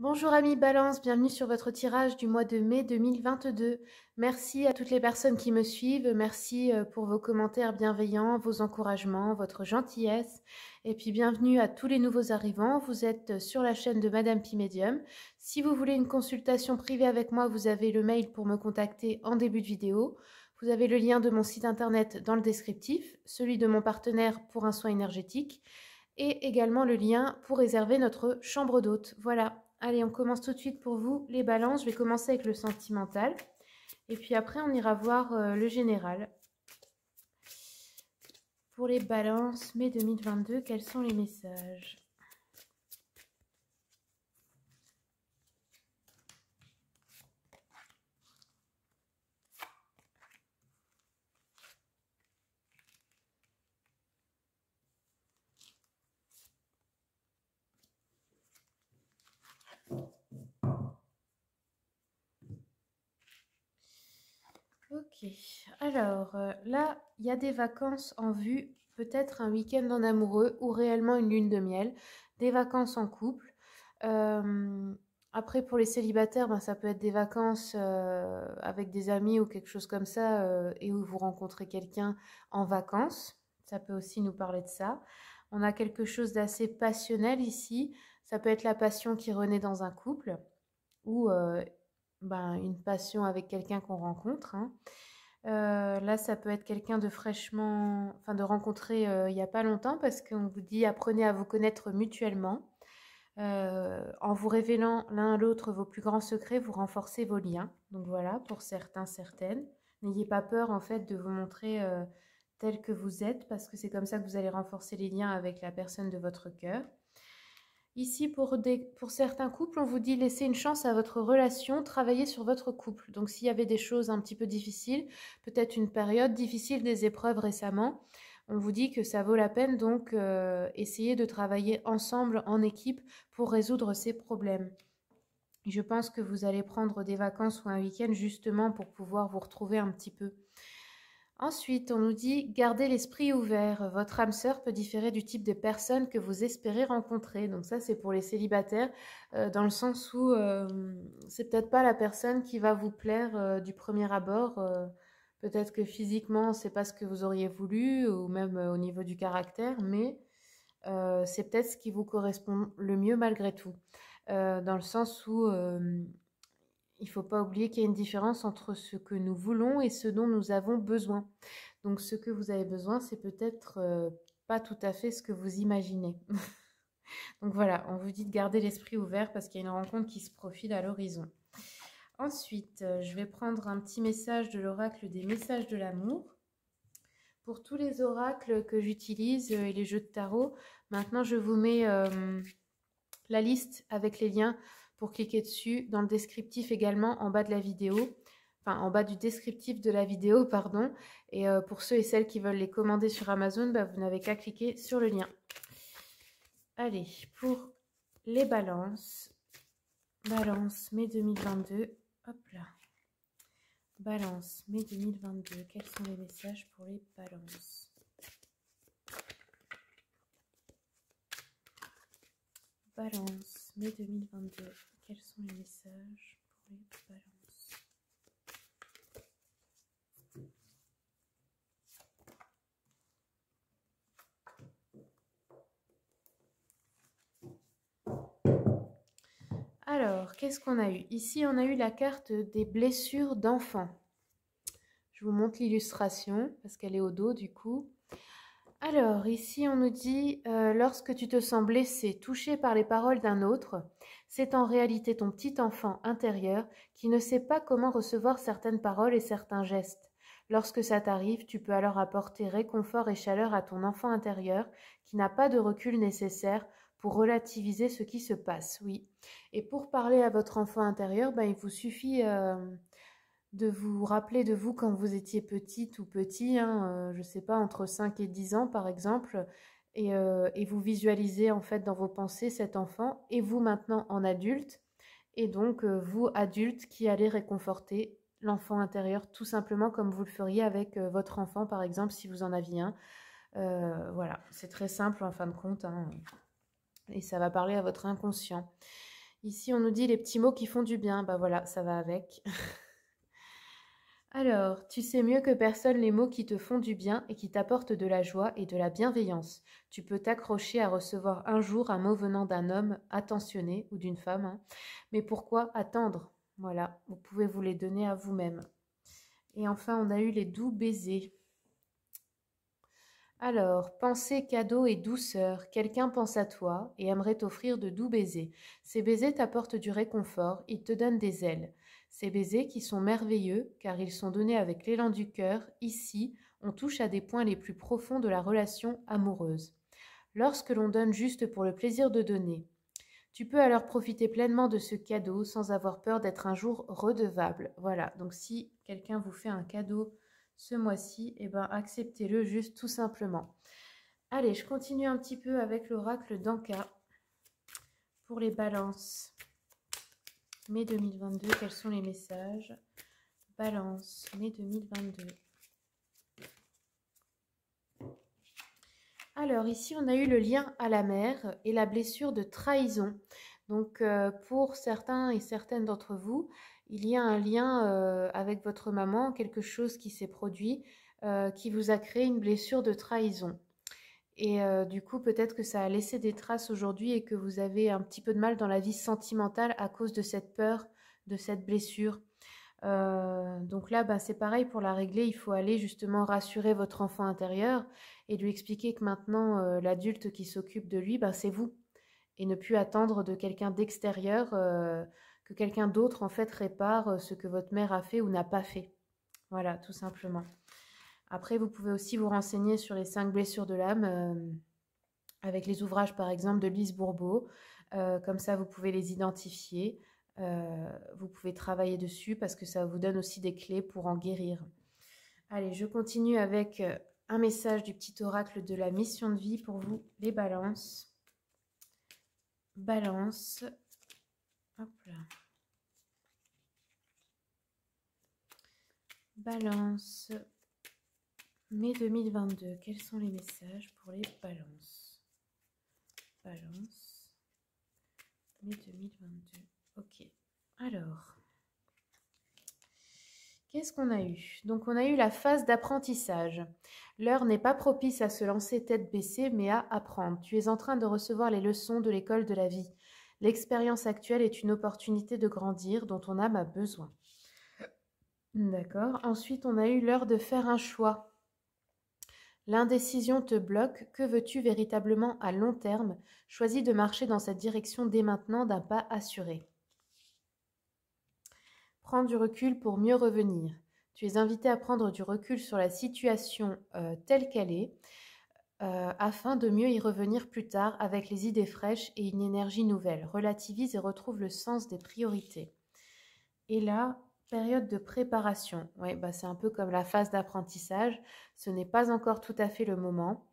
Bonjour amis Balance, bienvenue sur votre tirage du mois de mai 2022. Merci à toutes les personnes qui me suivent, merci pour vos commentaires bienveillants, vos encouragements, votre gentillesse. Et puis bienvenue à tous les nouveaux arrivants, vous êtes sur la chaîne de Madame Pi Médium. Si vous voulez une consultation privée avec moi, vous avez le mail pour me contacter en début de vidéo. Vous avez le lien de mon site internet dans le descriptif, celui de mon partenaire pour un soin énergétique et également le lien pour réserver notre chambre d'hôte. Voilà. Allez, on commence tout de suite pour vous, les balances. Je vais commencer avec le sentimental. Et puis après, on ira voir le général. Pour les balances, mai 2022, quels sont les messages? Ok, alors là, il y a des vacances en vue, peut-être un week-end en amoureux ou réellement une lune de miel, des vacances en couple. Après, pour les célibataires, ben, ça peut être des vacances avec des amis ou quelque chose comme ça, et où vous rencontrez quelqu'un en vacances. Ça peut aussi nous parler de ça. On a quelque chose d'assez passionnel ici. Ça peut être la passion qui renaît dans un couple ou ben, une passion avec quelqu'un qu'on rencontre, hein. Là, ça peut être quelqu'un de fraîchement, enfin de rencontrer il n'y a pas longtemps parce qu'on vous dit apprenez à vous connaître mutuellement. En vous révélant l'un à l'autre vos plus grands secrets, vous renforcez vos liens. Donc voilà, pour certains, certaines. N'ayez pas peur en fait de vous montrer tel que vous êtes parce que c'est comme ça que vous allez renforcer les liens avec la personne de votre cœur. Ici, pour certains couples, on vous dit laissez une chance à votre relation, travaillez sur votre couple. Donc s'il y avait des choses un petit peu difficiles, peut-être une période difficile, des épreuves récemment, on vous dit que ça vaut la peine, donc essayez de travailler ensemble en équipe pour résoudre ces problèmes. Je pense que vous allez prendre des vacances ou un week-end justement pour pouvoir vous retrouver un petit peu. Ensuite, on nous dit gardez l'esprit ouvert. Votre âme sœur peut différer du type de personne que vous espérez rencontrer. Donc ça, c'est pour les célibataires, dans le sens où c'est peut-être pas la personne qui va vous plaire du premier abord. Peut-être que physiquement, c'est pas ce que vous auriez voulu, ou même au niveau du caractère, mais c'est peut-être ce qui vous correspond le mieux malgré tout. Dans le sens où il ne faut pas oublier qu'il y a une différence entre ce que nous voulons et ce dont nous avons besoin. Donc ce que vous avez besoin, c'est peut-être pas tout à fait ce que vous imaginez. Donc voilà, on vous dit de garder l'esprit ouvert parce qu'il y a une rencontre qui se profile à l'horizon. Ensuite, je vais prendre un petit message de l'oracle des messages de l'amour. Pour tous les oracles que j'utilise et les jeux de tarot, maintenant je vous mets la liste avec les liens pour cliquer dessus dans le descriptif également en bas de la vidéo, enfin en bas du descriptif de la vidéo, pardon. Et pour ceux et celles qui veulent les commander sur Amazon, bah, vous n'avez qu'à cliquer sur le lien. Allez, pour les balances, balance mai 2022, hop là. Balance mai 2022, quels sont les messages pour les balances? Balance, mai 2022. Quels sont les messages pour les balances? Alors, qu'est-ce qu'on a eu? Ici, on a eu la carte des blessures d'enfants. Je vous montre l'illustration parce qu'elle est au dos du coup. Alors, ici, on nous dit lorsque tu te sens blessé, touché par les paroles d'un autre, c'est en réalité ton petit enfant intérieur qui ne sait pas comment recevoir certaines paroles et certains gestes. Lorsque ça t'arrive, tu peux alors apporter réconfort et chaleur à ton enfant intérieur qui n'a pas de recul nécessaire pour relativiser ce qui se passe, oui. Et pour parler à votre enfant intérieur, ben, il vous suffit de vous rappeler de vous quand vous étiez petite ou petit, hein, je ne sais pas, entre 5 et 10 ans par exemple, et vous visualisez en fait dans vos pensées cet enfant et vous maintenant en adulte, et donc vous adulte qui allez réconforter l'enfant intérieur tout simplement comme vous le feriez avec votre enfant par exemple si vous en aviez un. Voilà, c'est très simple en fin de compte, hein, et ça va parler à votre inconscient. Ici, on nous dit les petits mots qui font du bien. Bah voilà, ça va avec. Alors, tu sais mieux que personne les mots qui te font du bien et qui t'apportent de la joie et de la bienveillance. Tu peux t'accrocher à recevoir un jour un mot venant d'un homme attentionné ou d'une femme, hein. Mais pourquoi attendre? Voilà, vous pouvez vous les donner à vous-même. Et enfin, on a eu les doux baisers. Alors, pensée, cadeau et douceur, quelqu'un pense à toi et aimerait t'offrir de doux baisers. Ces baisers t'apportent du réconfort, ils te donnent des ailes. Ces baisers qui sont merveilleux, car ils sont donnés avec l'élan du cœur, ici, on touche à des points les plus profonds de la relation amoureuse. Lorsque l'on donne juste pour le plaisir de donner, tu peux alors profiter pleinement de ce cadeau sans avoir peur d'être un jour redevable. Voilà, donc si quelqu'un vous fait un cadeau ce mois-ci, eh ben acceptez-le juste tout simplement. Allez, je continue un petit peu avec l'oracle d'Anka pour les balances. Mai 2022, quels sont les messages? Balance, mai 2022. Alors ici, on a eu le lien à la mer et la blessure de trahison. Donc pour certains et certaines d'entre vous, il y a un lien avec votre maman, quelque chose qui s'est produit, qui vous a créé une blessure de trahison. Et du coup, peut-être que ça a laissé des traces aujourd'hui et que vous avez un petit peu de mal dans la vie sentimentale à cause de cette peur, de cette blessure. Donc là, bah, c'est pareil pour la régler, il faut aller justement rassurer votre enfant intérieur et lui expliquer que maintenant, l'adulte qui s'occupe de lui, bah, c'est vous. Et ne plus attendre de quelqu'un d'extérieur, que quelqu'un d'autre en fait répare ce que votre mère a fait ou n'a pas fait. Voilà, tout simplement. Après, vous pouvez aussi vous renseigner sur les 5 blessures de l'âme, avec les ouvrages par exemple de Lise Bourbeau. Comme ça, vous pouvez les identifier. Vous pouvez travailler dessus parce que ça vous donne aussi des clés pour en guérir. Allez, je continue avec un message du petit oracle de la mission de vie pour vous, les balances. Balance. Hop là. Balance. Mai 2022. Quels sont les messages pour les balances? Balance. Mai 2022. Ok. Alors. Qu'est-ce qu'on a eu? Donc, on a eu la phase d'apprentissage. L'heure n'est pas propice à se lancer tête baissée, mais à apprendre. Tu es en train de recevoir les leçons de l'école de la vie. L'expérience actuelle est une opportunité de grandir dont ton âme a besoin. D'accord. Ensuite, on a eu l'heure de faire un choix. L'indécision te bloque. Que veux-tu véritablement à long terme? Choisis de marcher dans cette direction dès maintenant d'un pas assuré. Prends du recul pour mieux revenir. Tu es invité à prendre du recul sur la situation telle qu'elle est, afin de mieux y revenir plus tard avec les idées fraîches et une énergie nouvelle. Relativise et retrouve le sens des priorités. Et là, période de préparation. Ouais, bah c'est un peu comme la phase d'apprentissage. Ce n'est pas encore tout à fait le moment.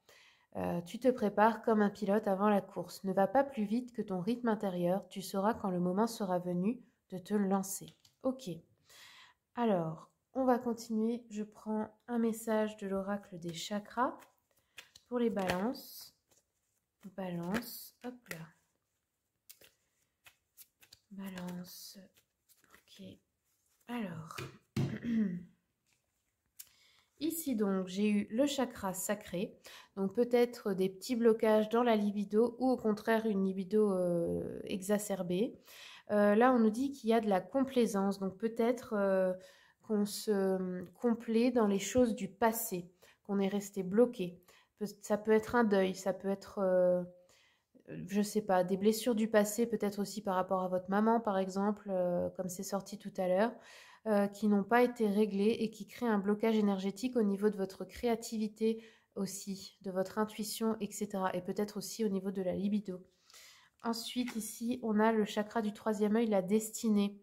Tu te prépares comme un pilote avant la course. Ne va pas plus vite que ton rythme intérieur. Tu sauras quand le moment sera venu de te lancer. Ok. Alors, on va continuer. Je prends un message de l'oracle des chakras pour les balances. Balance, hop là. Balance. Ok. Alors, ici donc, j'ai eu le chakra sacré. Donc peut-être des petits blocages dans la libido ou au contraire une libido exacerbée. Là, on nous dit qu'il y a de la complaisance. Donc peut-être qu'on se complaît dans les choses du passé, qu'on est resté bloqué. Ça peut être un deuil, ça peut être, je sais pas, des blessures du passé, peut-être aussi par rapport à votre maman, par exemple, comme c'est sorti tout à l'heure, qui n'ont pas été réglées et qui créent un blocage énergétique au niveau de votre créativité aussi, de votre intuition, etc. Et peut-être aussi au niveau de la libido. Ensuite, ici, on a le chakra du troisième œil, la destinée.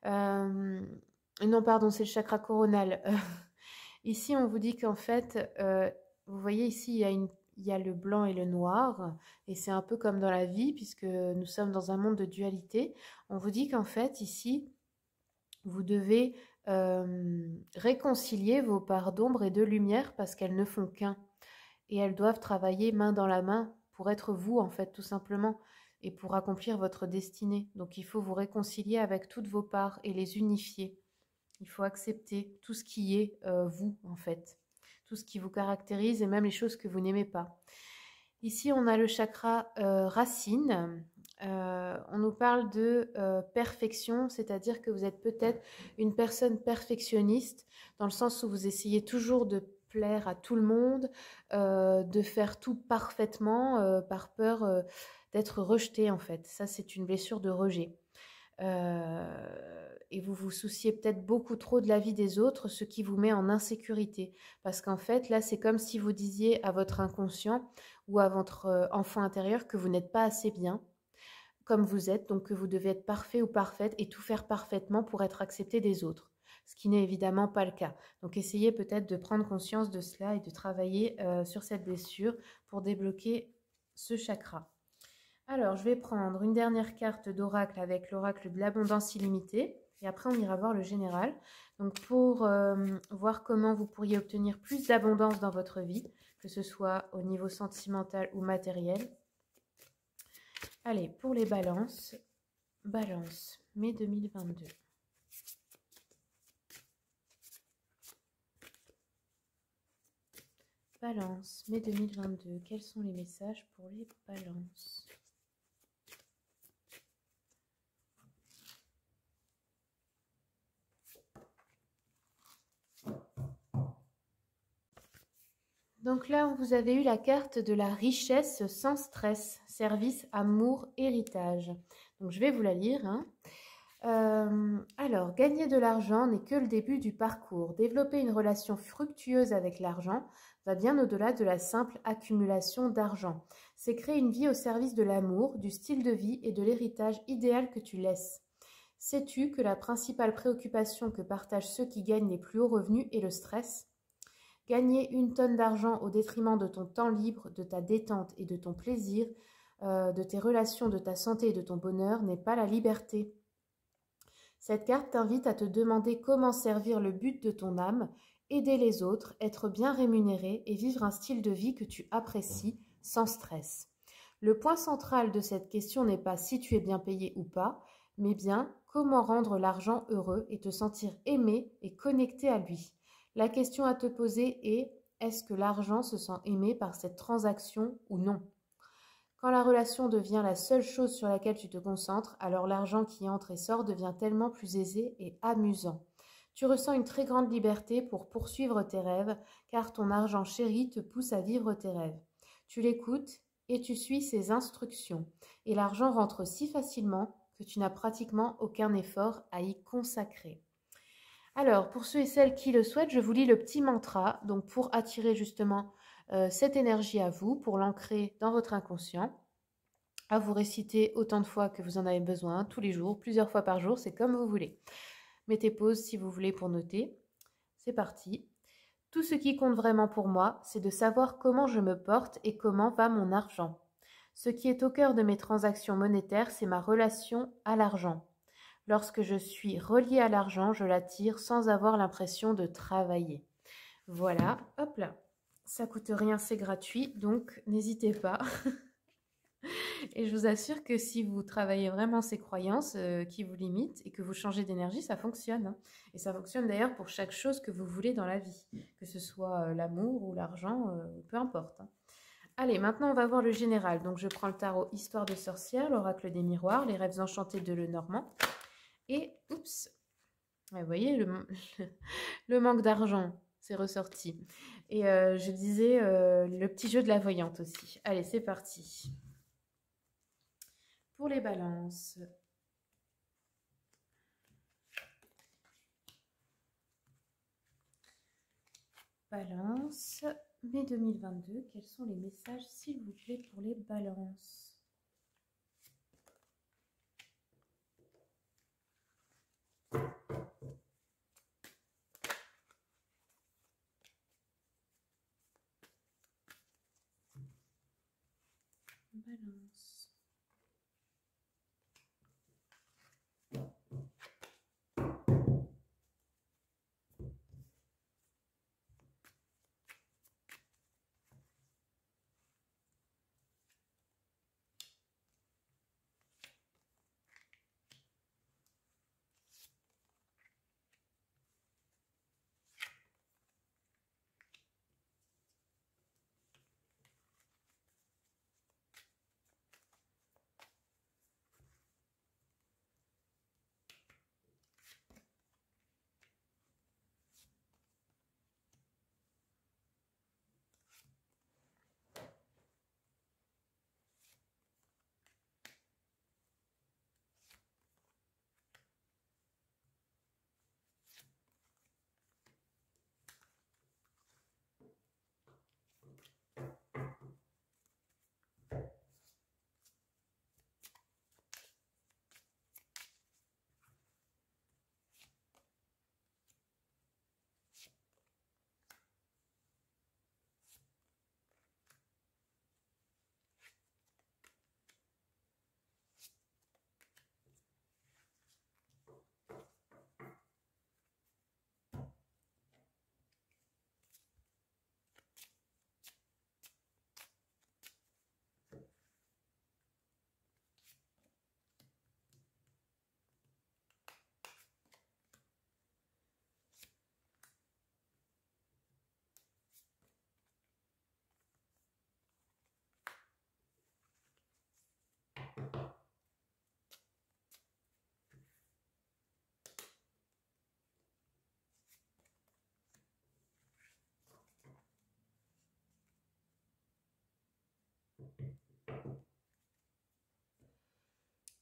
Non, pardon, c'est le chakra coronal. Ici, on vous dit qu'en fait, vous voyez ici, il y a le blanc et le noir, et c'est un peu comme dans la vie, puisque nous sommes dans un monde de dualité. On vous dit qu'en fait, ici, vous devez réconcilier vos parts d'ombre et de lumière, parce qu'elles ne font qu'un. Et elles doivent travailler main dans la main pour être vous, en fait, tout simplement. et pour accomplir votre destinée. Donc il faut vous réconcilier avec toutes vos parts et les unifier. Il faut accepter tout ce qui est vous, en fait. Tout ce qui vous caractérise et même les choses que vous n'aimez pas. Ici, on a le chakra racine. On nous parle de perfection, c'est-à-dire que vous êtes peut-être une personne perfectionniste, dans le sens où vous essayez toujours de plaire à tout le monde, de faire tout parfaitement, par peur d'être rejeté, en fait. Ça, c'est une blessure de rejet. Et vous vous souciez peut-être beaucoup trop de la vie des autres, ce qui vous met en insécurité. Parce qu'en fait, là, c'est comme si vous disiez à votre inconscient ou à votre enfant intérieur que vous n'êtes pas assez bien comme vous êtes, donc que vous devez être parfait ou parfaite et tout faire parfaitement pour être accepté des autres, ce qui n'est évidemment pas le cas. Donc essayez peut-être de prendre conscience de cela et de travailler sur cette blessure pour débloquer ce chakra. Alors, je vais prendre une dernière carte d'oracle avec l'oracle de l'abondance illimitée. Et après, on ira voir le général. Donc, pour voir comment vous pourriez obtenir plus d'abondance dans votre vie, que ce soit au niveau sentimental ou matériel. Allez, pour les balances. Balance, mai 2022. Balance, mai 2022. Quels sont les messages pour les balances ? Donc là, vous avez eu la carte de la richesse sans stress, service, amour, héritage. Donc je vais vous la lire. Alors, gagner de l'argent n'est que le début du parcours. Développer une relation fructueuse avec l'argent va bien au-delà de la simple accumulation d'argent. C'est créer une vie au service de l'amour, du style de vie et de l'héritage idéal que tu laisses. Sais-tu que la principale préoccupation que partagent ceux qui gagnent les plus hauts revenus est le stress ? Gagner une tonne d'argent au détriment de ton temps libre, de ta détente et de ton plaisir, de tes relations, de ta santé et de ton bonheur n'est pas la liberté. Cette carte t'invite à te demander comment servir le but de ton âme, aider les autres, être bien rémunéré et vivre un style de vie que tu apprécies sans stress. Le point central de cette question n'est pas si tu es bien payé ou pas, mais bien comment rendre l'argent heureux et te sentir aimé et connecté à lui. La question à te poser est: est-ce que l'argent se sent aimé par cette transaction ou non ? Quand la relation devient la seule chose sur laquelle tu te concentres, alors l'argent qui entre et sort devient tellement plus aisé et amusant. Tu ressens une très grande liberté pour poursuivre tes rêves, car ton argent chéri te pousse à vivre tes rêves. Tu l'écoutes et tu suis ses instructions. Et l'argent rentre si facilement que tu n'as pratiquement aucun effort à y consacrer. Alors, pour ceux et celles qui le souhaitent, je vous lis le petit mantra, donc pour attirer justement cette énergie à vous, pour l'ancrer dans votre inconscient, à vous réciter autant de fois que vous en avez besoin, tous les jours, plusieurs fois par jour, c'est comme vous voulez. Mettez pause si vous voulez pour noter. C'est parti. Tout ce qui compte vraiment pour moi, c'est de savoir comment je me porte et comment va mon argent. Ce qui est au cœur de mes transactions monétaires, c'est ma relation à l'argent. Lorsque je suis reliée à l'argent, je l'attire sans avoir l'impression de travailler. Voilà, hop là. Ça coûte rien, c'est gratuit, donc n'hésitez pas. Et je vous assure que si vous travaillez vraiment ces croyances qui vous limitent et que vous changez d'énergie, ça fonctionne. Et ça fonctionne d'ailleurs pour chaque chose que vous voulez dans la vie, que ce soit l'amour ou l'argent, peu importe. Allez, maintenant on va voir le général. Donc je prends le tarot Histoire de sorcière, l'oracle des miroirs, les rêves enchantés de Lenormand. Et, oups, vous voyez, le manque d'argent, c'est ressorti. Et je disais le petit jeu de la voyante aussi. Allez, c'est parti. Pour les balances. Balance, mai 2022, quels sont les messages, s'il vous plaît, pour les balances ? Balance.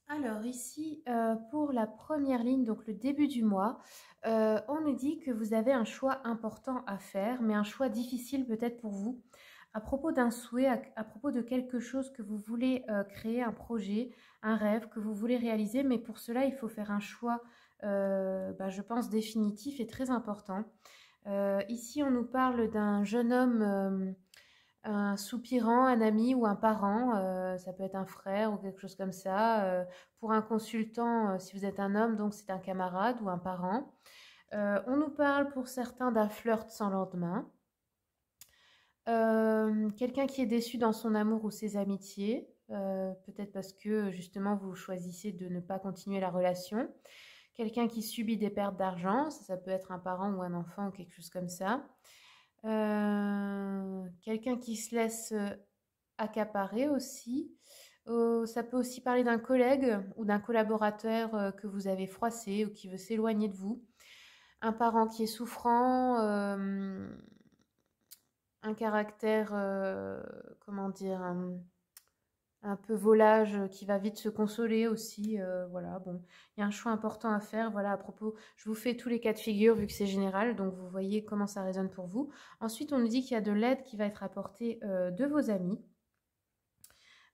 Alors ici, pour la première ligne, donc le début du mois, on nous dit que vous avez un choix important à faire, mais un choix difficile peut-être pour vous, à propos d'un souhait, à propos de quelque chose que vous voulez créer, un projet, un rêve que vous voulez réaliser, mais pour cela, il faut faire un choix, je pense, définitif et très important. Ici, on nous parle d'un jeune homme, un soupirant, un ami ou un parent, ça peut être un frère ou quelque chose comme ça. Pour un consultant, si vous êtes un homme, donc c'est un camarade ou un parent. On nous parle pour certains d'un flirt sans lendemain. Quelqu'un qui est déçu dans son amour ou ses amitiés, peut-être parce que justement vous choisissez de ne pas continuer la relation. Quelqu'un qui subit des pertes d'argent, ça peut être un parent ou un enfant ou quelque chose comme ça. Quelqu'un qui se laisse accaparer aussi. Ça peut aussi parler d'un collègue ou d'un collaborateur que vous avez froissé ou qui veut s'éloigner de vous. Un parent qui est souffrant, un caractère, comment dire, un peu volage qui va vite se consoler aussi. Voilà, bon, il y a un choix important à faire. Voilà, à propos, je vous fais tous les cas de figure vu que c'est général, donc vous voyez comment ça résonne pour vous. Ensuite, on nous dit qu'il y a de l'aide qui va être apportée de vos amis.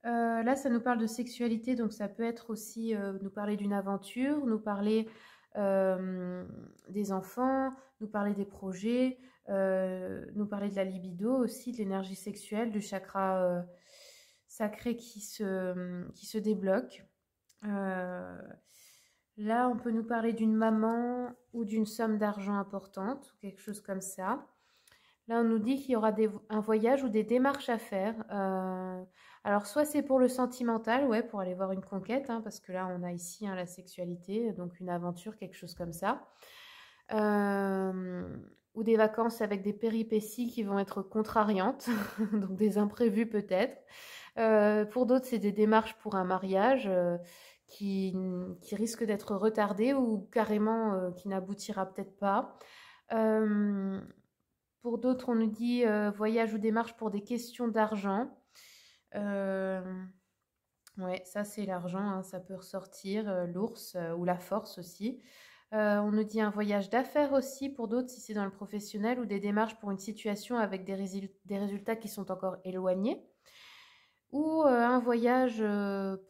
Là, ça nous parle de sexualité, donc ça peut être aussi nous parler d'une aventure, nous parler des enfants, nous parler des projets, nous parler de la libido aussi, de l'énergie sexuelle, du chakra sacré qui se débloque. Là, on peut nous parler d'une maman ou d'une somme d'argent importante, ou quelque chose comme ça. Là, on nous dit qu'il y aura un voyage ou des démarches à faire. Alors, soit c'est pour le sentimental, ouais, pour aller voir une conquête, hein, parce que là, on a ici la sexualité, donc une aventure, quelque chose comme ça. Ou des vacances avec des péripéties qui vont être contrariantes, donc des imprévus peut-être. Pour d'autres, c'est des démarches pour un mariage qui risquent d'être retardées ou carrément qui n'aboutira peut-être pas. Pour d'autres, on nous dit voyage ou démarche pour des questions d'argent. Euh, ouais, ça c'est l'argent, hein, ça peut ressortir, l'ours ou la force aussi. On nous dit un voyage d'affaires aussi pour d'autres si c'est dans le professionnel ou des démarches pour une situation avec des résultats qui sont encore éloignés. Ou un voyage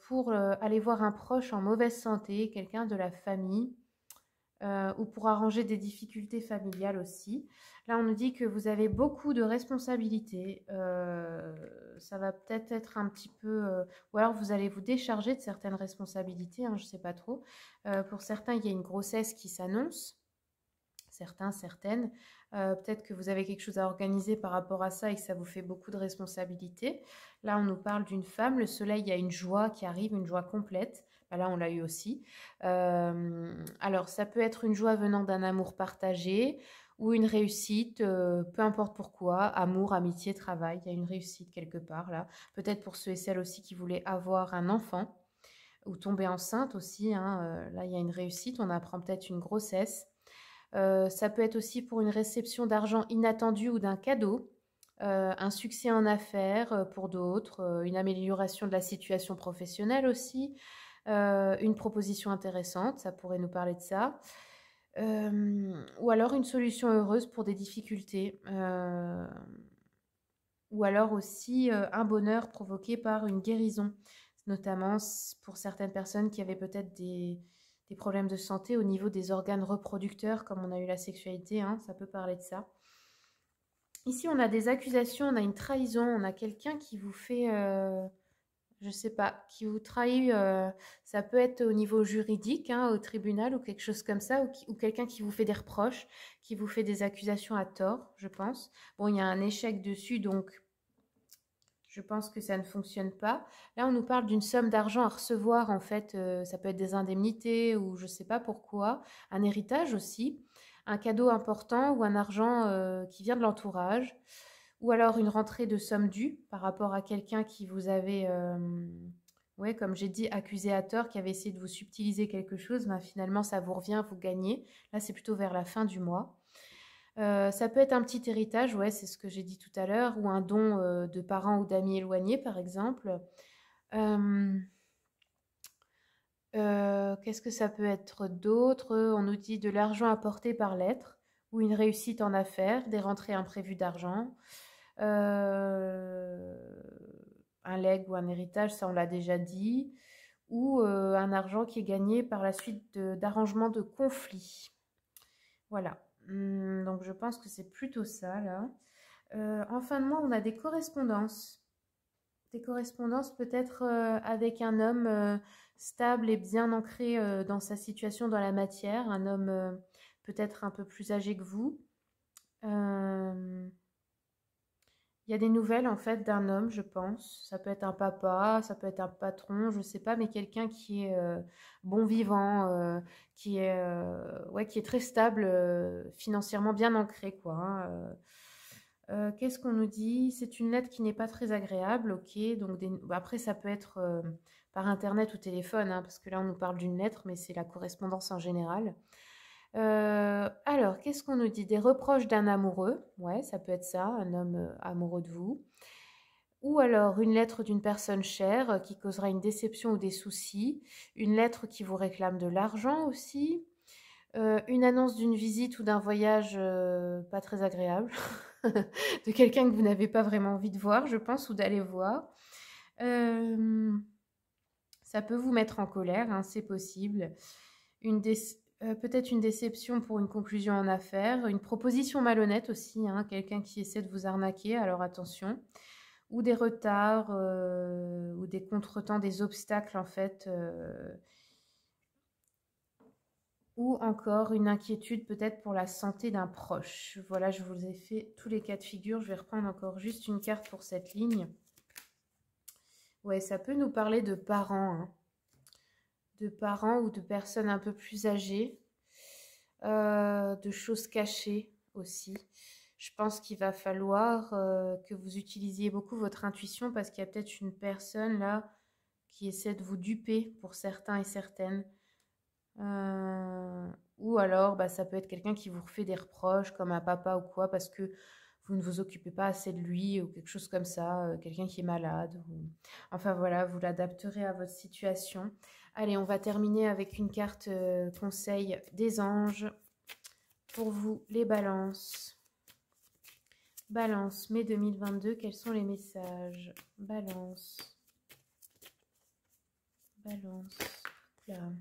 pour aller voir un proche en mauvaise santé, quelqu'un de la famille ou pour arranger des difficultés familiales aussi. Là, on nous dit que vous avez beaucoup de responsabilités. Ça va peut-être être un petit peu... ou alors, vous allez vous décharger de certaines responsabilités, hein, je ne sais pas trop. Pour certains, il y a une grossesse qui s'annonce. Certains, certaines. Peut-être que vous avez quelque chose à organiser par rapport à ça et que ça vous fait beaucoup de responsabilités. Là, on nous parle d'une femme. Le soleil, il y a une joie qui arrive, une joie complète. Là, on l'a eu aussi. Alors, ça peut être une joie venant d'un amour partagé ou une réussite, peu importe pourquoi, amour, amitié, travail. Il y a une réussite quelque part là. Peut-être pour ceux et celles aussi qui voulaient avoir un enfant ou tomber enceinte aussi, hein. Là, il y a une réussite. On apprend peut-être une grossesse. Ça peut être aussi pour une réception d'argent inattendue ou d'un cadeau. Un succès en affaires pour d'autres, une amélioration de la situation professionnelle aussi, une proposition intéressante, ça pourrait nous parler de ça. Ou alors une solution heureuse pour des difficultés. Ou alors aussi un bonheur provoqué par une guérison, notamment pour certaines personnes qui avaient peut-être des problèmes de santé au niveau des organes reproducteurs, comme on a eu la sexualité, hein, ça peut parler de ça. Ici, on a des accusations, on a une trahison, on a quelqu'un qui vous fait, je ne sais pas, qui vous trahit, ça peut être au niveau juridique, hein, au tribunal ou quelque chose comme ça, ou quelqu'un qui vous fait des reproches, qui vous fait des accusations à tort, je pense. Bon, il y a un échec dessus, donc je pense que ça ne fonctionne pas. Là, on nous parle d'une somme d'argent à recevoir, en fait, ça peut être des indemnités ou je ne sais pas pourquoi, un héritage aussi, un cadeau important ou un argent qui vient de l'entourage, ou alors une rentrée de somme due par rapport à quelqu'un qui vous avait, ouais, comme j'ai dit, accusé à tort, qui avait essayé de vous subtiliser quelque chose, ben, finalement ça vous revient, vous gagnez. Là, c'est plutôt vers la fin du mois. Ça peut être un petit héritage, ouais, c'est ce que j'ai dit tout à l'heure, ou un don de parents ou d'amis éloignés, par exemple. Euh, Qu'est-ce que ça peut être d'autre? On nous dit de l'argent apporté par lettre, ou une réussite en affaires, des rentrées imprévues d'argent. Euh, un legs ou un héritage, ça on l'a déjà dit. Ou un argent qui est gagné par la suite d'arrangements de conflits. Voilà. Donc je pense que c'est plutôt ça là. En fin de mois, on a des correspondances. Des correspondances peut-être avec un homme stable et bien ancré dans sa situation dans la matière, un homme peut-être un peu plus âgé que vous. Euh, Il y a des nouvelles en fait d'un homme, je pense. Ça peut être un papa, ça peut être un patron, je sais pas, mais quelqu'un qui est bon vivant, ouais, qui est très stable, financièrement bien ancré, quoi. Hein. Qu'est-ce qu'on nous dit? C'est une lettre qui n'est pas très agréable, ok. Donc après, ça peut être par internet ou téléphone, hein, parce que là, on nous parle d'une lettre, mais c'est la correspondance en général. Alors, qu'est-ce qu'on nous dit? Des reproches d'un amoureux. Ouais, ça peut être ça, un homme amoureux de vous. Ou alors une lettre d'une personne chère qui causera une déception ou des soucis. Une lettre qui vous réclame de l'argent aussi. Une annonce d'une visite ou d'un voyage pas très agréable. De quelqu'un que vous n'avez pas vraiment envie de voir, je pense, ou d'aller voir. Euh, Ça peut vous mettre en colère, hein, c'est possible. Peut-être une déception pour une conclusion en affaires, une proposition malhonnête aussi, hein, quelqu'un qui essaie de vous arnaquer, alors attention. Ou des retards, ou des contretemps, des obstacles en fait. Ou encore une inquiétude peut-être pour la santé d'un proche. Voilà, je vous ai fait tous les cas de figure. Je vais reprendre encore juste une carte pour cette ligne. Ouais, ça peut nous parler de parents, hein. De parents ou de personnes un peu plus âgées, de choses cachées aussi. Je pense qu'il va falloir que vous utilisiez beaucoup votre intuition parce qu'il y a peut-être une personne là qui essaie de vous duper pour certains et certaines. Ou alors, bah, ça peut être quelqu'un qui vous refait des reproches comme un papa ou quoi parce que vous ne vous occupez pas assez de lui ou quelque chose comme ça, quelqu'un qui est malade. Enfin voilà, vous l'adapterez à votre situation. Allez, on va terminer avec une carte conseil des anges pour vous, les balances. Balance, mai 2022, quels sont les messages? Balance. Balance. Là.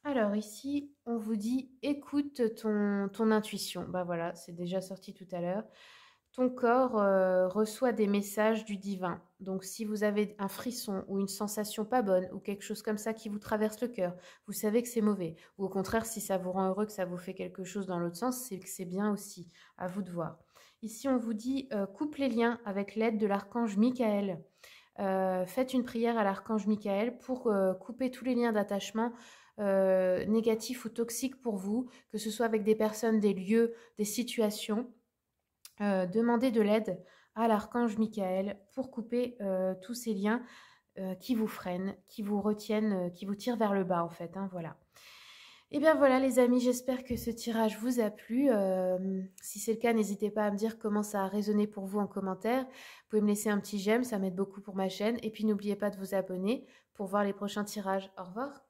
Alors ici, on vous dit écoute ton intuition. Bah voilà, c'est déjà sorti tout à l'heure. Ton corps reçoit des messages du divin. Donc si vous avez un frisson ou une sensation pas bonne ou quelque chose comme ça qui vous traverse le cœur, vous savez que c'est mauvais. Ou au contraire, si ça vous rend heureux, que ça vous fait quelque chose dans l'autre sens, c'est que c'est bien aussi. À vous de voir. Ici, on vous dit coupe les liens avec l'aide de l'archange Michael. Faites une prière à l'archange Michael pour couper tous les liens d'attachement négatifs ou toxiques pour vous, que ce soit avec des personnes, des lieux, des situations. Demandez de l'aide à l'archange Michael pour couper tous ces liens qui vous freinent, qui vous retiennent, qui vous tirent vers le bas en fait. Hein, voilà. Et bien voilà les amis, j'espère que ce tirage vous a plu. Si c'est le cas, n'hésitez pas à me dire comment ça a résonné pour vous en commentaire. Vous pouvez me laisser un petit j'aime, ça m'aide beaucoup pour ma chaîne. Et puis n'oubliez pas de vous abonner pour voir les prochains tirages. Au revoir.